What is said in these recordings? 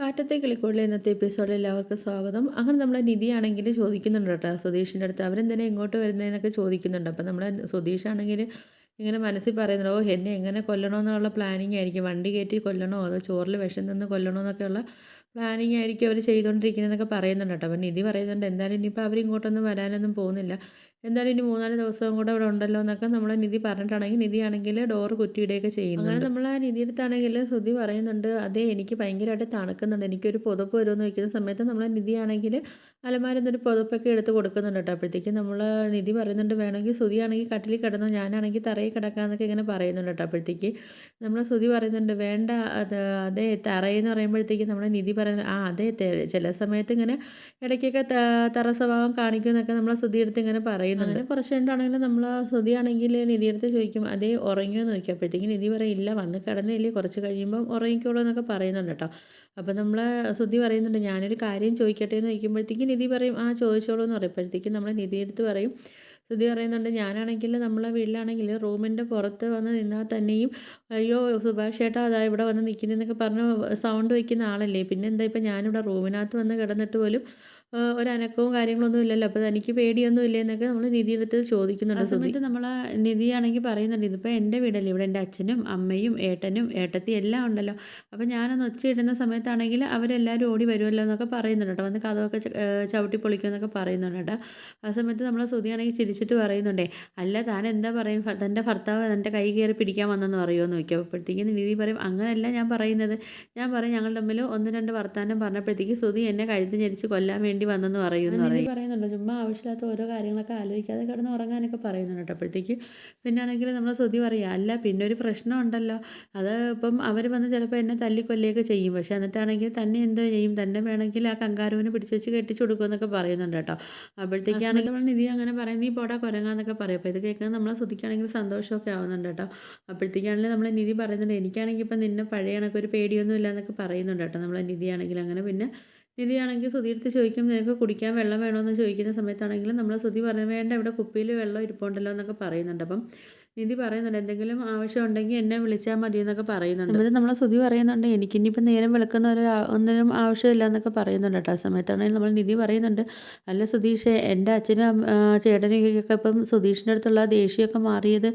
കാറ്റത്തെ കിളിക്കൂടിലെ ഇന്നത്തെ എപ്പിസോഡിൽ എല്ലാവർക്കും സ്വാഗതം. അങ്ങനെ നമ്മളെ നിധിയാണെങ്കിൽ ചോദിക്കുന്നുണ്ട് കേട്ടോ സുധീഷിൻ്റെ അടുത്ത്, അവരെന്തിനാ ഇങ്ങോട്ട് വരുന്നതെന്നൊക്കെ ചോദിക്കുന്നുണ്ട്. അപ്പം നമ്മളെ സുധീഷാണെങ്കിൽ ഇങ്ങനെ മനസ്സിൽ പറയുന്നുണ്ട്, ഓ എന്നെ എങ്ങനെ കൊല്ലണമെന്നുള്ള പ്ലാനിങ് ആയിരിക്കും, വണ്ടി കയറ്റി കൊല്ലണോ അതോ ചോറിൽ വിഷം നിന്ന് കൊല്ലണോ എന്നൊക്കെയുള്ള പ്ലാനിങ് ആയിരിക്കും അവർ ചെയ്തുകൊണ്ടിരിക്കുന്നതെന്നൊക്കെ പറയുന്നുണ്ട് കേട്ടോ. അപ്പം നിധി പറയുന്നുണ്ട്, എന്തായാലും ഇനിയിപ്പോൾ അവരിങ്ങോട്ടൊന്നും വരാനൊന്നും പോകുന്നില്ല, എന്തായാലും ഇനി 3-4 ദിവസവും കൂടെ ഇവിടെ ഉണ്ടല്ലോ എന്നൊക്കെ നമ്മൾ നിധി പറഞ്ഞിട്ടാണെങ്കിൽ നിധിയാണെങ്കിൽ ഡോറ് കുറ്റിയിടുകയൊക്കെ ചെയ്യുന്നുണ്ട്. അങ്ങനെ നമ്മൾ ആ നിധിയെടുത്താണെങ്കിൽ ശ്രുതി പറയുന്നുണ്ട്, അതെ എനിക്ക് ഭയങ്കരമായിട്ട് തണുക്കുന്നുണ്ട്, എനിക്കൊരു പുതപ്പ് വരുമെന്ന് വയ്ക്കുന്ന സമയത്ത് നമ്മൾ നിധിയാണെങ്കിൽ അലമാരിൽ നിന്നൊരു പുതപ്പൊക്കെ എടുത്ത് കൊടുക്കുന്നുണ്ട് കേട്ടോ. അപ്പോഴത്തേക്കും നമ്മൾ നിധി പറയുന്നുണ്ട്, വേണമെങ്കിൽ ശ്രുതിയാണെങ്കിൽ കട്ടിലിൽ കിടന്നോ, ഞാനാണെങ്കിൽ തറയിൽ കിടക്കാമെന്നൊക്കെ ഇങ്ങനെ പറയുന്നുണ്ട് കേട്ടോ. അപ്പോഴത്തേക്ക് നമ്മൾ ശ്രുതി പറയുന്നുണ്ട്, വേണ്ട അത് അതെ തറയെന്ന് പറയുമ്പോഴത്തേക്കും നമ്മൾ നിധി പറയുന്നത്, ആ അതെ ചില സമയത്ത് ഇങ്ങനെ ഇടയ്ക്കൊക്കെ തറ സ്വഭാവം കാണിക്കുമെന്നൊക്കെ നമ്മൾ ശ്രുതിയെടുത്ത് ഇങ്ങനെ പറയുന്നുണ്ട്. അങ്ങനെ കുറച്ച് കഴിഞ്ഞിട്ടാണെങ്കിലും നമ്മൾ ശ്രുതിയാണെങ്കിൽ നിധിയെടുത്ത് ചോദിക്കും, അതേ ഉറങ്ങിയോ എന്ന് ചോദിക്കും. അപ്പോഴത്തേക്കും നിധി പറയും, ഇല്ല വന്ന് കിടന്നില്ലേ, കുറച്ച് കഴിയുമ്പം ഉറങ്ങിക്കോളൂ എന്നൊക്കെ പറയുന്നുണ്ട് കേട്ടോ. അപ്പോൾ നമ്മൾ ശ്രുതി പറയുന്നുണ്ട്, ഞാനൊരു കാര്യം ചോദിക്കട്ടെ എന്ന് ചോദിക്കുമ്പോഴത്തേക്കും നിധി പറയും, ആ ചോദിച്ചോളൂ എന്ന് പറയുമ്പോഴത്തേക്കും നമ്മൾ നിധിയെടുത്ത് പറയും, ശ്രുതി പറയുന്നുണ്ട്, ഞാനാണെങ്കിൽ നമ്മളെ വീട്ടിലാണെങ്കിൽ റൂമിൻ്റെ പുറത്ത് വന്ന് നിന്നാൽ തന്നെയും അയ്യോ സുഭാഷ് ചേട്ടാ അതാ ഇവിടെ വന്ന് നിൽക്കുന്നതെന്നൊക്കെ പറഞ്ഞ് സൗണ്ട് വയ്ക്കുന്ന ആളല്ലേ, പിന്നെ എന്താ ഇപ്പം ഞാനിവിടെ റൂമിനകത്ത് വന്ന് കിടന്നിട്ട് പോലും ഒരനക്കവും കാര്യങ്ങളൊന്നും ഇല്ലല്ലോ, അപ്പോൾ തനിക്ക് പേടിയൊന്നും ഇല്ലേ എന്നൊക്കെ നമ്മൾ നിധിയെടുത്ത് ചോദിക്കുന്നുണ്ട്. ആ സമയത്ത് നമ്മൾ നിധിയാണെങ്കിൽ പറയുന്നുണ്ട്, ഇതിപ്പോൾ എൻ്റെ വീടല്ലേ, ഇവിടെ എൻ്റെ അച്ഛനും അമ്മയും ഏട്ടനും ഏട്ടത്തി എല്ലാം ഉണ്ടല്ലോ, അപ്പോൾ ഞാനൊന്ന് ഒച്ചയിടുന്ന സമയത്താണെങ്കിൽ അവരെല്ലാവരും ഓടി വരുമല്ലോ എന്നൊക്കെ പറയുന്നുണ്ട് കേട്ടോ, വന്ന് കഥമൊക്കെ ചവിട്ടി പൊളിക്കുമെന്നൊക്കെ പറയുന്നുണ്ട് കേട്ടോ. ആ സമയത്ത് നമ്മൾ ശ്രുതിയാണെങ്കിൽ ചിരിച്ചിട്ട് പറയുന്നുണ്ടേ, അല്ല താൻ എന്താ പറയും, തൻ്റെ ഭർത്താവ് തൻ്റെ കൈ കയറി പിടിക്കാൻ വന്നെന്ന് പറയുമോ എന്ന് ചോദിക്കും. അപ്പോഴത്തേക്കും നിധി പറയും, അങ്ങനെയല്ല ഞാൻ പറയുന്നത്, ഞാൻ പറയും ഞങ്ങൾ തമ്മിൽ 1-2 വർത്താനം പറഞ്ഞപ്പോഴത്തേക്ക് ശ്രുതി എന്നെ കഴുത്ത് ഞെരിച്ച് കൊല്ലാൻ വേണ്ടി വന്നെന്ന് പറയുമെന്ന് പറയും. പറയുന്നുണ്ട്, ചുമ്മാ ആവശ്യമില്ലാത്ത ഓരോ കാര്യങ്ങളൊക്കെ ആലോചിക്കാതെ കിടന്ന് ഉറങ്ങാനൊക്കെ പറയുന്നുണ്ട് കേട്ടോ. അപ്പോഴത്തേക്ക് പിന്നാണെങ്കിൽ നമ്മൾ ശ്രുതി പറയുക, അല്ല പിന്നെ ഒരു പ്രശ്നം ഉണ്ടല്ലോ, അത് ഇപ്പം അവർ വന്ന് ചിലപ്പോൾ എന്നെ തല്ലിക്കൊല്ലുകയൊക്കെ ചെയ്യും, പക്ഷേ എന്നിട്ടാണെങ്കിൽ തന്നെ എന്തോ ചെയ്യും, തന്നെ വേണമെങ്കിൽ ആ കങ്കാരുവിനെ പിടിച്ച് വെച്ച് കെട്ടിച്ചു കൊടുക്കുമെന്നൊക്കെ പറയുന്നുണ്ട് കേട്ടോ. അപ്പോഴത്തേക്കാണെങ്കിൽ നമ്മൾ നിധി അങ്ങനെ പറയും, നീ പോടാ കുരങ്ങാന്നൊക്കെ പറയും. അപ്പോൾ ഇത് കേൾക്കുന്നത് നമ്മളെ ശ്രുതിക്കാണെങ്കിൽ സന്തോഷമൊക്കെ ആവുന്നുണ്ട് കേട്ടോ. അപ്പോഴത്തേക്കാണെങ്കിൽ നമ്മൾ നിധി പറയുന്നുണ്ട്, എനിക്കാണെങ്കിൽ ഇപ്പം നിന്നെ പഴയ കണക്കൊരു പേടിയൊന്നും ഇല്ല എന്നൊക്കെ പറയുന്നുണ്ട് കേട്ടോ നമ്മളെ നിധിയാണെങ്കിൽ. അങ്ങനെ പിന്നെ നിധിയാണെങ്കിൽ ശ്രുതിയെടുത്ത് ചോദിക്കും, നിനക്ക് കുടിക്കാൻ വെള്ളം വേണമെന്ന് ചോദിക്കുന്ന സമയത്താണെങ്കിലും നമ്മൾ ശ്രുതി പറഞ്ഞു, വേണ്ട ഇവിടെ കുപ്പിയിൽ വെള്ളം ഇരിപ്പുണ്ടല്ലോ എന്നൊക്കെ പറയുന്നുണ്ട്. അപ്പം നിധി പറയുന്നുണ്ട്, എന്തെങ്കിലും ആവശ്യം ഉണ്ടെങ്കിൽ എന്നെ വിളിച്ചാൽ മതി എന്നൊക്കെ പറയുന്നുണ്ട്. എന്നിട്ട് നമ്മളെ ശ്രുതി പറയുന്നുണ്ട്, എനിക്കിനിയിപ്പോൾ നേരം വെളുക്കുന്ന ഒന്നിനും ആവശ്യമില്ല എന്നൊക്കെ പറയുന്നുണ്ട് കേട്ടോ. ആ സമയത്താണെങ്കിൽ നമ്മൾ നിധി പറയുന്നുണ്ട്, അല്ല സുധീഷേ, എൻ്റെ അച്ഛനും ചേട്ടനൊക്കെ ഇപ്പം സുധീഷിൻ്റെ അടുത്തുള്ള ദേഷ്യമൊക്കെ മാറിയത്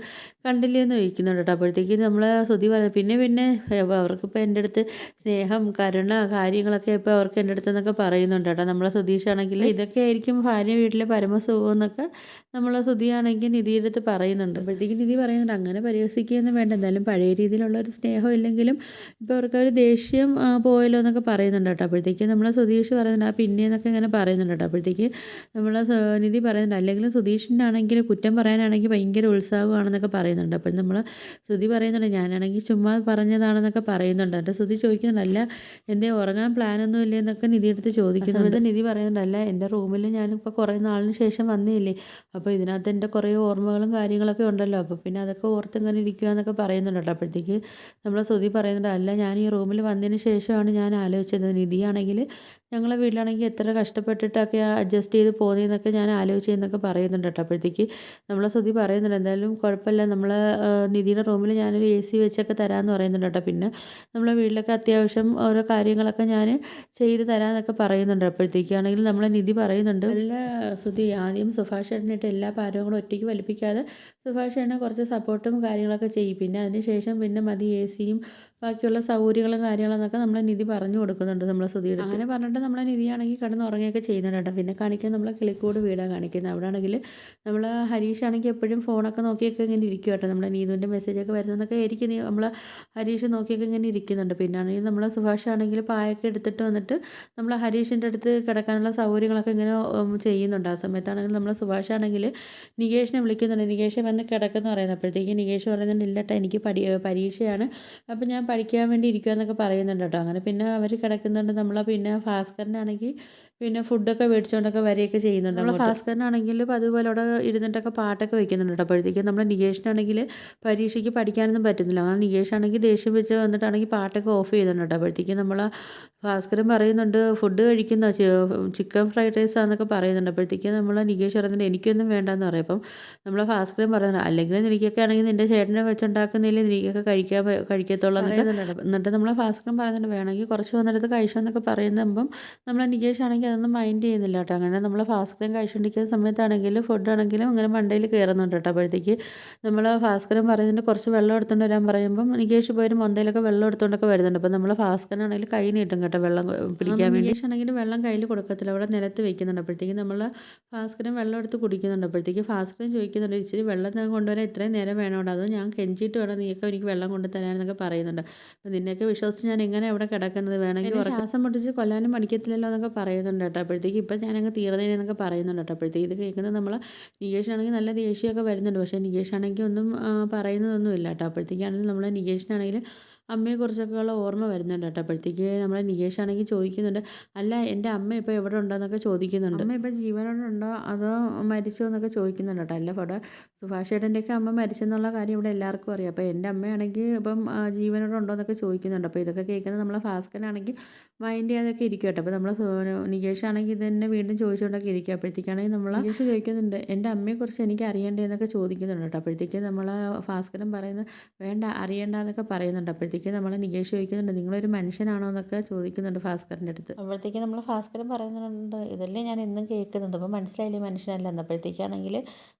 കണ്ടില്ലേ എന്ന് ചോദിക്കുന്നുണ്ട് കേട്ടോ. അപ്പോഴത്തേക്ക് നമ്മൾ ശ്രുതി പറയും, പിന്നെ പിന്നെ അവർക്കിപ്പോൾ എൻ്റെ അടുത്ത് സ്നേഹം കരുണ കാര്യങ്ങളൊക്കെ ഇപ്പോൾ അവർക്ക് എൻ്റെ അടുത്ത് എന്നൊക്കെ പറയുന്നുണ്ട് കേട്ടോ. നമ്മളെ സുധീഷാണെങ്കിൽ ഇതൊക്കെ ആയിരിക്കും ഭാര്യ വീട്ടിലെ പരമസുഖം എന്നൊക്കെ നമ്മളെ ശ്രുതിയാണെങ്കിൽ നിധിയുടെ അടുത്ത് പറയുന്നുണ്ട്. അപ്പോഴത്തേക്കും നിധി പറയുന്നുണ്ട്, അങ്ങനെ പരിഹസിക്കുകയൊന്നും വേണ്ട, എന്തായാലും പഴയ രീതിയിലുള്ള ഒരു സ്നേഹം ഇല്ലെങ്കിലും ഇപ്പോൾ അവർക്കൊരു ദേഷ്യം പോയല്ലോ എന്നൊക്കെ പറയുന്നുണ്ട് കേട്ടോ. അപ്പോഴത്തേക്കും നമ്മളെ സുധീഷ് പറയുന്നുണ്ട്, ആ പിന്നെ എന്നൊക്കെ ഇങ്ങനെ പറയുന്നുണ്ട് കേട്ടോ. അപ്പോഴത്തേക്ക് നമ്മളെ നിധി പറയുന്നുണ്ട്, അല്ലെങ്കിലും സുധീഷിനാണെങ്കിൽ കുറ്റം പറയാനാണെങ്കിൽ ഭയങ്കര ഉത്സാഹമാണെന്നൊക്കെ പറയുന്നുണ്ട്. അപ്പോൾ നമ്മൾ ശ്രുതി പറയുന്നുണ്ട്, ഞാനാണെങ്കിൽ ചുമ്മാ പറഞ്ഞതാണെന്നൊക്കെ പറയുന്നുണ്ട്. എന്നിട്ട് ശ്രുതി ചോദിക്കുന്നുണ്ട്, അല്ല എന്തേ ഉറങ്ങാൻ പ്ലാനൊന്നും ഇല്ലേ എന്നൊക്കെ നിധിയെടുത്ത് ചോദിക്കുന്നുണ്ട്. നിധി പറയുന്നുണ്ട്, അല്ല എൻ്റെ റൂമിൽ ഞാനിപ്പോൾ കുറേ നാളിന് ശേഷം വന്നില്ലേ, അപ്പോൾ ഇതിനകത്ത് എൻ്റെ കുറേ ഓർമ്മകളും കാര്യങ്ങളൊക്കെ ഉണ്ടല്ലോ, അപ്പോൾ പിന്നെ അതൊക്കെ ഓർത്ത് ഇങ്ങനെ ഇരിക്കുക എന്നൊക്കെ പറയുന്നുണ്ട് കേട്ടോ. അപ്പോഴത്തേക്ക് നമ്മൾ ശ്രുതി പറയുന്നുണ്ട്, അല്ല ഞാൻ ഈ റൂമിൽ വന്നതിന് ശേഷമാണ് ഞാൻ ആലോചിച്ചത്, നിധിയാണെങ്കിൽ ഞങ്ങളെ വീട്ടിലാണെങ്കിൽ എത്ര കഷ്ടപ്പെട്ടിട്ടൊക്കെ അഡ്ജസ്റ്റ് ചെയ്ത് പോകുന്നതെന്നൊക്കെ ഞാൻ ആലോചിച്ചതെന്നൊക്കെ പറയുന്നുണ്ട് കേട്ടോ. അപ്പോഴത്തേക്ക് നമ്മളെ ശ്രുതി പറയുന്നുണ്ട്, എന്തായാലും കുഴപ്പമില്ല, നമ്മൾ നിധിയുടെ റൂമിൽ ഞാനൊരു AC വെച്ചൊക്കെ തരാമെന്ന് പറയുന്നുണ്ട് കേട്ടോ. പിന്നെ നമ്മളെ വീട്ടിലൊക്കെ അത്യാവശ്യം ഓരോ കാര്യങ്ങളൊക്കെ ഞാൻ ചെയ്ത് തരാമെന്നൊക്കെ പറയുന്നുണ്ട്. അപ്പോഴത്തേക്കാണെങ്കിൽ നമ്മളെ നിധി പറയുന്നുണ്ട്, അല്ല ശ്രുതി, ആദ്യം സുഭാഷ് ചേട്ടനായിട്ട് എല്ലാ ഭാരവും കൂടെ ഒറ്റയ്ക്ക് വലിപ്പിക്കാതെ സുഭാഷ് ചേട്ടനെ കുറച്ച് സപ്പോർട്ടും കാര്യങ്ങളൊക്കെ ചെയ്യും, പിന്നെ അതിന് ശേഷം പിന്നെ മതി AC ബാക്കിയുള്ള സൗകര്യങ്ങളും കാര്യങ്ങളെന്നൊക്കെ നമ്മളെ നിധി പറഞ്ഞു കൊടുക്കുന്നുണ്ട് നമ്മളെ ശ്രുതിയുടെ. അങ്ങനെ പറഞ്ഞിട്ട് നമ്മളെ നിധിയാണെങ്കിൽ കിടന്ന് ഉറങ്ങുകയൊക്കെ ചെയ്യുന്നുണ്ട് കേട്ടോ. പിന്നെ കാണിക്കുന്നത് നമ്മളെ കിളിക്കൂട് വീടാണ് കാണിക്കുന്നത്. അവിടെ ആണെങ്കിൽ നമ്മൾ ഹരീഷാണെങ്കിൽ എപ്പോഴും ഫോണൊക്കെ നോക്കിയൊക്കെ ഇങ്ങനെ ഇരിക്കും കേട്ടോ. നമ്മളെ നീതുവിൻ്റെ മെസ്സേജൊക്കെ വരുന്നതൊക്കെ ആയിരിക്കും നമ്മൾ ഹരീഷ് നോക്കിയൊക്കെ ഇങ്ങനെ ഇരിക്കുന്നുണ്ട്. പിന്നെ ആണെങ്കിൽ നമ്മളെ സുഭാഷ് ആണെങ്കിൽ പായൊക്കെ എടുത്തിട്ട് വന്നിട്ട് നമ്മൾ ഹരീഷിൻ്റെ അടുത്ത് കിടക്കാനുള്ള സൗകര്യങ്ങളൊക്കെ ഇങ്ങനെ ചെയ്യുന്നുണ്ട്. ആ സമയത്താണെങ്കിൽ നമ്മളെ സുഭാഷ് ആണെങ്കിൽ നികേഷിനെ വിളിക്കുന്നുണ്ട്, നികേഷ് വന്ന് കിടക്കെന്ന് പറയുന്നത്. അപ്പോഴത്തേക്ക് നികേഷ് പറയുന്നുണ്ട്, ഇല്ലട്ടെ എനിക്ക് പരീക്ഷയാണ്, അപ്പോൾ ഞാൻ പഠിക്കാൻ വേണ്ടി ഇരിക്കുമെന്നൊക്കെ പറയുന്നുണ്ട് കേട്ടോ. അങ്ങനെ പിന്നെ അവർ കിടക്കുന്നുണ്ട്. നമ്മളെ പിന്നെ ഭാസ്കരനാണെങ്കിൽ പിന്നെ ഫുഡൊക്കെ മേടിച്ചുകൊണ്ടൊക്കെ വരികയൊക്കെ ചെയ്യുന്നുണ്ട്. നമ്മൾ ഭാസ്കരനാണെങ്കിൽ ഇപ്പോൾ അതുപോലെ അവിടെ ഇരുന്നിട്ടൊക്കെ പാട്ടൊക്കെ വെക്കുന്നുണ്ട് കേട്ടോ. അപ്പോഴത്തേക്കും നമ്മുടെ നികേഷിനാണെങ്കിൽ പരീക്ഷയ്ക്ക് പഠിക്കാനൊന്നും പറ്റുന്നില്ല. അങ്ങനെ നികേഷാണെങ്കിൽ ദേഷ്യം വെച്ച് വന്നിട്ടാണെങ്കിൽ പാട്ടൊക്കെ ഓഫ് ചെയ്യുന്നുണ്ട് കേട്ടോ. അപ്പോഴത്തേക്കും നമ്മൾ ഭാസ്കരൻ പറയുന്നുണ്ട്, ഫുഡ് കഴിക്കുന്ന ചിക്കൻ ഫ്രൈഡ് റൈസ് ആണെന്നൊക്കെ പറയുന്നുണ്ട്. അപ്പോഴത്തേക്കും നമ്മൾ നികേഷ് പറയുന്നുണ്ട്, എനിക്കൊന്നും വേണ്ടെന്ന് പറയും. അപ്പം നമ്മൾ ഭാസ്കരൻ പറയുന്നത്, അല്ലെങ്കിൽ നിനക്കൊക്കെ ആണെങ്കിൽ നിൻ്റെ ചേട്ടനെ വെച്ചുണ്ടാക്കുന്നില്ലേ നിനക്കൊക്കെ കഴിക്കത്തുള്ളൂ പറയുന്നുണ്ട്. എന്നിട്ട് നമ്മളെ ഭാസ്കരൻ പറയുന്നുണ്ട് വേണമെങ്കിൽ കുറച്ച് വന്നെടുത്ത് കഴിച്ചോ എന്നൊക്കെ പറയുമ്പം നമ്മളെ നികേഷ് ആണെങ്കിൽ അതൊന്നും മൈൻഡ് ചെയ്യുന്നില്ല കേട്ടോ. അങ്ങനെ നമ്മളെ ഭാസ്കരൻ കഴിച്ചുകൊണ്ടിരിക്കുന്ന സമയത്താണെങ്കിലും ഫുഡാണെങ്കിലും അങ്ങനെ മണ്ടയിൽ കയറുന്നുണ്ട് കേട്ടോ. അപ്പോഴത്തേക്ക് നമ്മളെ ഭാസ്കരൻ പറയുന്നുണ്ട് കുറച്ച് വെള്ളം എടുത്തുകൊണ്ട് വരാൻ പറയുമ്പം നികേഷ് പോയിട്ട് മൊന്തയിലൊക്കെ വെള്ളം എടുത്തുകൊണ്ടൊക്കെ വരുന്നുണ്ട്. അപ്പോൾ നമ്മളെ ഭാസ്കരനാണെങ്കിൽ കൈ നീട്ടും കേട്ടോ വെള്ളം പിടിക്കാൻ വേണ്ടി. നികേഷ് ആണെങ്കിൽ വെള്ളം കയ്യിൽ കൊടുക്കത്തില്ല, അവിടെ നിലത്ത് വെക്കുന്നുണ്ട്. അപ്പോഴത്തേക്ക് നമ്മളെ ഭാസ്കരൻ വെള്ളം എടുത്ത് കുടിക്കുന്നുണ്ട്. അപ്പോഴത്തേക്ക് ഭാസ്കരൻ ചോദിക്കുന്നുണ്ട് ഇച്ചിരി വെള്ളം ഞാൻ കൊണ്ടുവരാൻ ഇത്രയും നേരം വേണോട്ടോ, അതോ ഞാൻ കെഞ്ചിയിട്ട് വേണം നീയൊക്കെ എനിക്ക് വെള്ളം കൊണ്ട് തരാനെന്നൊക്കെ പറയുന്നുണ്ട്. അപ്പോൾ നിന്നെയൊക്കെ വിശ്വസിച്ച് ഞാൻ എങ്ങനെ അവിടെ കിടക്കുന്നത്, വേണമെങ്കിൽ ശ്വാസം മുട്ടിച്ച് കൊല്ലാനും മടിക്കത്തില്ലല്ലോ എന്നൊക്കെ പറയുന്നുണ്ട് കേട്ടോ. അപ്പോഴത്തേക്ക് ഇപ്പം ഞാനങ്ങ് തീർന്നേനെന്നൊക്കെ പറയുന്നുണ്ട് കേട്ടോ. അപ്പോഴത്തേക്ക് ഇത് കേൾക്കുന്നത് നമ്മൾ നികേഷാണെങ്കിൽ നല്ല ദേഷ്യമൊക്കെ വരുന്നുണ്ട്. പക്ഷേ നികേഷാണെങ്കിൽ ഒന്നും പറയുന്നതൊന്നും ഇല്ല കേട്ടോ. അപ്പോഴത്തേക്കാണെങ്കിൽ നമ്മൾ നികേഷിനാണെങ്കിൽ അമ്മയെക്കുറിച്ചൊക്കെയുള്ള ഓർമ്മ വരുന്നുണ്ട് കേട്ടോ. അപ്പോഴത്തേക്ക് നമ്മളെ നികേഷാണെങ്കിൽ ചോദിക്കുന്നുണ്ട്, അല്ല എൻ്റെ അമ്മ ഇപ്പോൾ എവിടെ ഉണ്ടോ എന്നൊക്കെ ചോദിക്കുന്നുണ്ട്. അമ്മ ഇപ്പോൾ ജീവനോടെ ഉണ്ടോ അതോ മരിച്ചോ എന്നൊക്കെ ചോദിക്കുന്നുണ്ട് കേട്ടോ. അല്ല ഇവിടെ സുഭാഷ് ചേട്ടൻ്റെയൊക്കെ അമ്മ മരിച്ചെന്നുള്ള കാര്യം ഇവിടെ എല്ലാവർക്കും അറിയാം. അപ്പോൾ എൻ്റെ അമ്മയാണെങ്കിൽ ഇപ്പം ജീവനോടെ ഉണ്ടോ എന്നൊക്കെ ചോദിക്കുന്നുണ്ട്. അപ്പോൾ ഇതൊക്കെ കേൾക്കുന്നത് നമ്മളെ ഭാസ്കരനാണെങ്കിൽ മൈൻഡ് ചെയ്യാതൊക്കെ ഇരിക്കും കേട്ടോ. അപ്പോൾ നമ്മളെ നികേഷാണെങ്കിൽ ഇത് തന്നെ വീണ്ടും ചോദിച്ചുകൊണ്ടൊക്കെ ഇരിക്കും. അപ്പോഴത്തേക്കാണെങ്കിൽ നമ്മൾ നികേഷ് ചോദിക്കുന്നുണ്ട് എൻ്റെ അമ്മയെക്കുറിച്ച് എനിക്ക് അറിയേണ്ടേ എന്നൊക്കെ ചോദിക്കുന്നുണ്ട് കേട്ടോ. അപ്പോഴത്തേക്ക് നമ്മൾ ഭാസ്കരൻ പറയുന്നത് വേണ്ട അറിയണ്ട എന്നൊക്കെ പറയുന്നുണ്ട്. അപ്പോഴത്തേക്ക് നമ്മൾ നികേഷ് ചോദിക്കുന്നുണ്ട് നിങ്ങളൊരു മനുഷ്യനാണോ എന്നൊക്കെ ചോദിക്കുന്നുണ്ട് ഭാസ്കരൻ്റെ അടുത്ത്. അപ്പോഴത്തേക്ക് നമ്മൾ ഭാസ്കരൻ പറയുന്നുണ്ട് ഇതല്ലേ ഞാൻ എന്നും കേൾക്കുന്നത്, അപ്പോൾ മനസ്സിലായില്ലേ മനുഷ്യനല്ല എന്ന്. അപ്പോഴത്തേക്കാണെങ്കിൽ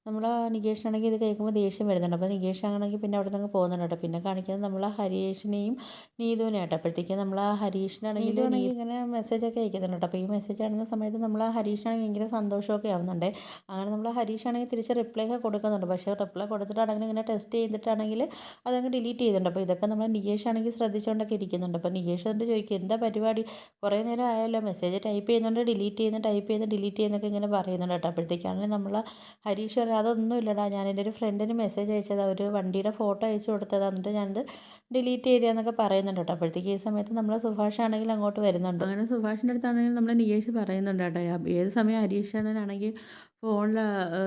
നമ്മൾ നികേഷാണെങ്കിൽ ഇത് കേൾക്കുമ്പോൾ ദേഷ്യം വരുന്നുണ്ട്. അപ്പോൾ നികേഷാണെങ്കിൽ പിന്നെ അവിടെ നിന്ന് പോകുന്നുണ്ട് കേട്ടോ. പിന്നെ കാണിക്കുന്നത് നമ്മൾ ഹരീഷിനെയും നീതുവിനെ കേട്ടോ. അപ്പോഴത്തേക്ക് നമ്മൾ ഹരീഷിനാണെങ്കിൽ ഇങ്ങനെ മെസ്സേജൊക്കെ അയക്കുന്നുണ്ട് കേട്ടോ. അപ്പോൾ ഈ മെസ്സേജ് കാണുന്ന സമയത്ത് നമ്മൾ ഹരീഷിനാണെങ്കിൽ ഭയങ്കര സന്തോഷമൊക്കെ ആവുന്നുണ്ട്. അങ്ങനെ നമ്മൾ ഹരീഷാണെങ്കിൽ തിരിച്ച് റിപ്ലൈ ഒക്കെ കൊടുക്കുന്നുണ്ട്. പക്ഷേ റിപ്ലൈ കൊടുത്തിട്ടാണെങ്കിൽ ഇങ്ങനെ ടെസ്റ്റ് ചെയ്തിട്ടാണെങ്കിൽ അതങ്ങ് ഡിലീറ്റ് ചെയ്യുന്നുണ്ട്. അപ്പോൾ ഇതൊക്കെ നമ്മൾ നികേഷാണെങ്കിൽ ശ്രദ്ധിച്ചുകൊണ്ടൊക്കെ ഇരിക്കുന്നുണ്ട്. അപ്പോൾ നികേഷ് എന്നിട്ട് ചോദിക്കും എന്താ പരിപാടി, കുറേ നേരം ആയല്ലോ മെസ്സേജ് ടൈപ്പ് ചെയ്യുന്നുണ്ട് ഡിലീറ്റ് ചെയ്യുന്നു, ടൈപ്പ് ചെയ്യുന്നു ഡിലീറ്റ് ചെയ്യുന്നൊക്കെ ഇങ്ങനെ പറയുന്നുണ്ട് കേട്ടോ. അപ്പോഴത്തേക്കാണെങ്കിൽ നമ്മൾ ഹരീഷ് പറയും അതൊന്നും ഇല്ലടാ, ഞാൻ എൻ്റെ ഒരു ഫ്രണ്ടിന് മെസ്സേജ് അയച്ചതാണ്, ഒരു വണ്ടിയുടെ ഫോട്ടോ അയച്ചു കൊടുത്തതാണ്, എന്നിട്ട് ഞാനത് ഡിലീറ്റ് ചെയ്തതെന്നൊക്കെ പറയുന്നുണ്ട് കേട്ടോ. അപ്പോഴത്തേക്ക് ഈ സമയത്ത് നമ്മൾ സുഭാഷ് ആണെങ്കിൽ അങ്ങോട്ട് വരുന്നുണ്ട്. അങ്ങനെ സുഭാഷിൻ്റെ അടുത്താണെങ്കിൽ നമ്മൾ നികേഷ് പറയുന്നുണ്ട് കേട്ടോ. ഏത് സമയം ഹരീഷ് അണ്ണനാണെങ്കിൽ ഫോണിൽ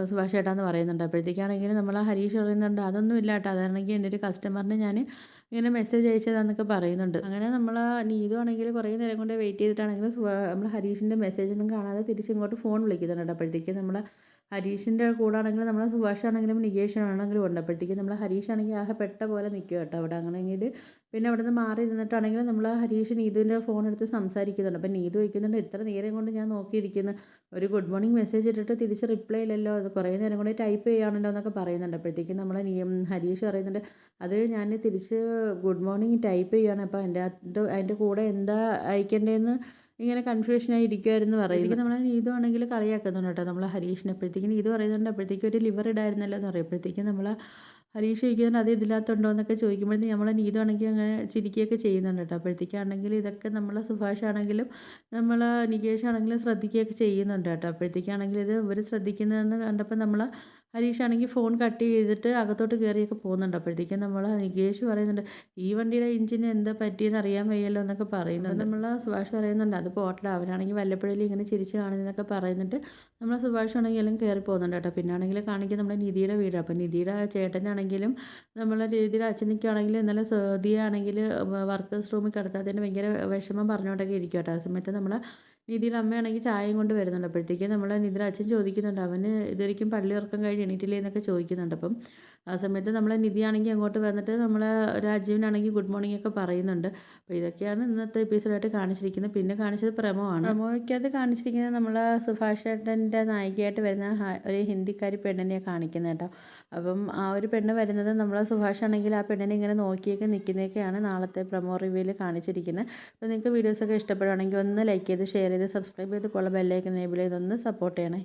സുഭാഷ് ചേട്ടാന്ന് പറയുന്നുണ്ട്. അപ്പോഴത്തേക്കാണെങ്കിൽ നമ്മൾ ഹരീഷ് പറയുന്നുണ്ട് അതൊന്നും ഇല്ല കേട്ടോ, അതാണെങ്കിൽ എൻ്റെ ഒരു കസ്റ്റമറിന് ഞാൻ ഇങ്ങനെ മെസ്സേജ് അയച്ചതാന്നൊക്കെ പറയുന്നുണ്ട്. അങ്ങനെ നമ്മൾ നീതു ആണെങ്കിൽ കുറേ നേരം കൊണ്ട് വെയിറ്റ് ചെയ്തിട്ടാണെങ്കിൽ നമ്മൾ ഹരീഷിൻ്റെ മെസ്സേജ് ഒന്നും കാണാതെ തിരിച്ചിങ്ങോട്ട് ഫോൺ വിളിക്കുന്നുണ്ട്. അപ്പോഴത്തേക്ക് നമ്മൾ ഹരീഷിൻ്റെ കൂടാണെങ്കിലും നമ്മൾ സുഭാഷാണെങ്കിലും നികേഷാണെങ്കിലും ഉണ്ട്. അപ്പോഴത്തേക്ക് നമ്മൾ ഹരീഷാണെങ്കിൽ ആകെ പെട്ട പോലെ നിൽക്കുക കേട്ടോ അവിടെ. അങ്ങനെയെങ്കിൽ പിന്നെ അവിടെ നിന്ന് മാറി നിന്നിട്ടാണെങ്കിൽ നമ്മൾ ഹരീഷ് നീതുവിൻ്റെ ഫോൺ എടുത്ത് സംസാരിക്കുന്നുണ്ട്. അപ്പോൾ നീതു വയ്ക്കുന്നുണ്ട് ഇത്ര നേരം കൊണ്ട് ഞാൻ നോക്കിയിരിക്കുന്നു, ഒരു ഗുഡ് മോർണിംഗ് മെസ്സേജ് ഇട്ടിട്ട് തിരിച്ച് റിപ്ലൈ ഇല്ലല്ലോ, അത് കുറേ നേരം കൊണ്ട് ടൈപ്പ് ചെയ്യുകയാണല്ലോ എന്നൊക്കെ പറയുന്നുണ്ട്. അപ്പോഴത്തേക്കും നമ്മൾ ഹരീഷ് പറയുന്നുണ്ട് അത് ഞാൻ തിരിച്ച് ഗുഡ് മോർണിംഗ് ടൈപ്പ് ചെയ്യുകയാണ്, അപ്പോൾ അതിൻ്റെ കൂടെ എന്താ അയക്കേണ്ടതെന്ന് ഇങ്ങനെ കൺഫ്യൂഷനായി ഇരിക്കുമായിരുന്നു പറയുന്നത്. നമ്മളെ നീതു ആണെങ്കിൽ കളിയാക്കുന്നുണ്ട് കേട്ടോ നമ്മൾ ഹരീഷിനെ. അപ്പോഴത്തേക്കും നീതു പറയുന്നുണ്ട് അപ്പോഴത്തേക്കും ഒരു ലിവർ ഇടായിരുന്നല്ലോ എന്ന് പറയും. അപ്പോഴത്തേക്കും നമ്മൾ ഹരീഷ് ചോദിക്കുന്നുണ്ട് അത് ഇതിനകത്തുണ്ടോ എന്നൊക്കെ ചോദിക്കുമ്പോഴത്തേക്കും നമ്മളെ നീതു ആണെങ്കിൽ അങ്ങനെ ചിരിക്കുകയൊക്കെ ചെയ്യുന്നുണ്ട് കേട്ടോ. അപ്പോഴത്തേക്കാണെങ്കിൽ ഇതൊക്കെ നമ്മളെ സുഭാഷ് ആണെങ്കിലും നമ്മൾ നികേഷ് ആണെങ്കിലും ശ്രദ്ധിക്കുകയൊക്കെ ചെയ്യുന്നുണ്ട് കേട്ടോ. അപ്പോഴത്തേക്കാണെങ്കിൽ ഇത് ഇവർ ശ്രദ്ധിക്കുന്നതെന്ന് കണ്ടപ്പോൾ നമ്മൾ ഹരീഷാണെങ്കിൽ ഫോൺ കട്ട് ചെയ്തിട്ട് അകത്തോട്ട് കയറിയൊക്കെ പോകുന്നുണ്ട്. അപ്പോഴത്തേക്കും നമ്മൾ നികേഷ് പറയുന്നുണ്ട് ഈ വണ്ടിയുടെ എഞ്ചിന് എന്താ പറ്റിയെന്ന് അറിയാൻ വയ്യല്ലോ എന്നൊക്കെ പറയുന്നുണ്ട്. നമ്മൾ സുഭാഷ് പറയുന്നുണ്ട് അത് പോട്ടെ, അവനാണെങ്കിൽ വല്ലപ്പോഴും ഇങ്ങനെ ചിരിച്ച് കാണുന്നതൊക്കെ പറയുന്നിട്ട് നമ്മൾ സുഭാഷ് ആണെങ്കിൽ എല്ലാം കയറി പോകുന്നുണ്ട് കേട്ടോ. പിന്നെ ആണെങ്കിൽ കാണിക്കുക നമ്മുടെ നിധിയുടെ വീട്. അപ്പോൾ നിധിയുടെ ചേട്ടനാണെങ്കിലും നമ്മളെ നിധിയുടെ അച്ഛനൊക്കെയാണെങ്കിലും ഇന്നലെ സൗദിയാണെങ്കിൽ വർക്കേഴ്സ് റൂമിൽ കിടത്താത്തതിന് ഭയങ്കര വിഷമം പറഞ്ഞുകൊണ്ടൊക്കെ ഇരിക്കും കേട്ടോ. ആ സമയത്ത് നമ്മൾ നിധിയുടെ അമ്മയാണെങ്കിൽ ചായയും കൊണ്ട് വരുന്നുണ്ട്. അപ്പോഴത്തേക്കും നമ്മൾ നിധിയുടെ അച്ഛൻ ചോദിക്കുന്നുണ്ട് അവന് ഇതുവരെയും പള്ളി ഉറക്കം കഴിഞ്ഞ് എണീറ്റില്ലേ എന്നൊക്കെ ചോദിക്കുന്നുണ്ട്. അപ്പം ആ സമയത്ത് നമ്മളെ നിധിയാണെങ്കിൽ അങ്ങോട്ട് വന്നിട്ട് നമ്മളെ രാജീവിനാണെങ്കിൽ ഗുഡ് മോർണിംഗ് ഒക്കെ പറയുന്നുണ്ട്. അപ്പോൾ ഇതൊക്കെയാണ് ഇന്നത്തെ എപ്പിസോഡായിട്ട് കാണിച്ചിരിക്കുന്നത്. പിന്നെ കാണിച്ചത് പ്രമോയാണ്. പ്രമോയ്ക്കകത്ത് കാണിച്ചിരിക്കുന്നത് നമ്മൾ സുഭാഷ് ചേട്ടൻ്റെ നായികയായിട്ട് വരുന്ന ഒരു ഹിന്ദിക്കാരി പെണ്ണിനെ കാണിക്കുന്നത് കേട്ടോ. അപ്പം ആ ഒരു പെണ്ണ് വരുന്നത് നമ്മളെ സുഭാഷ് ആണെങ്കിൽ ആ പെണ്ണിനെ ഇങ്ങനെ നോക്കിയൊക്കെ നിൽക്കുന്നതൊക്കെയാണ് നാളത്തെ പ്രമോ റിവ്യൂവിൽ കാണിച്ചിരിക്കുന്നത്. അപ്പോൾ നിങ്ങൾക്ക് വീഡിയോസൊക്കെ ഇഷ്ടപ്പെടുകയാണെങ്കിൽ ഒന്ന് ലൈക്ക് ചെയ്ത് ഷെയർ ചെയ്ത് സബ്സ്ക്രൈബ് ചെയ്ത് ബെല്ലൈക്കൻ എനേബിൾ ചെയ്തൊന്ന് സപ്പോർട്ട് ചെയ്യണേ.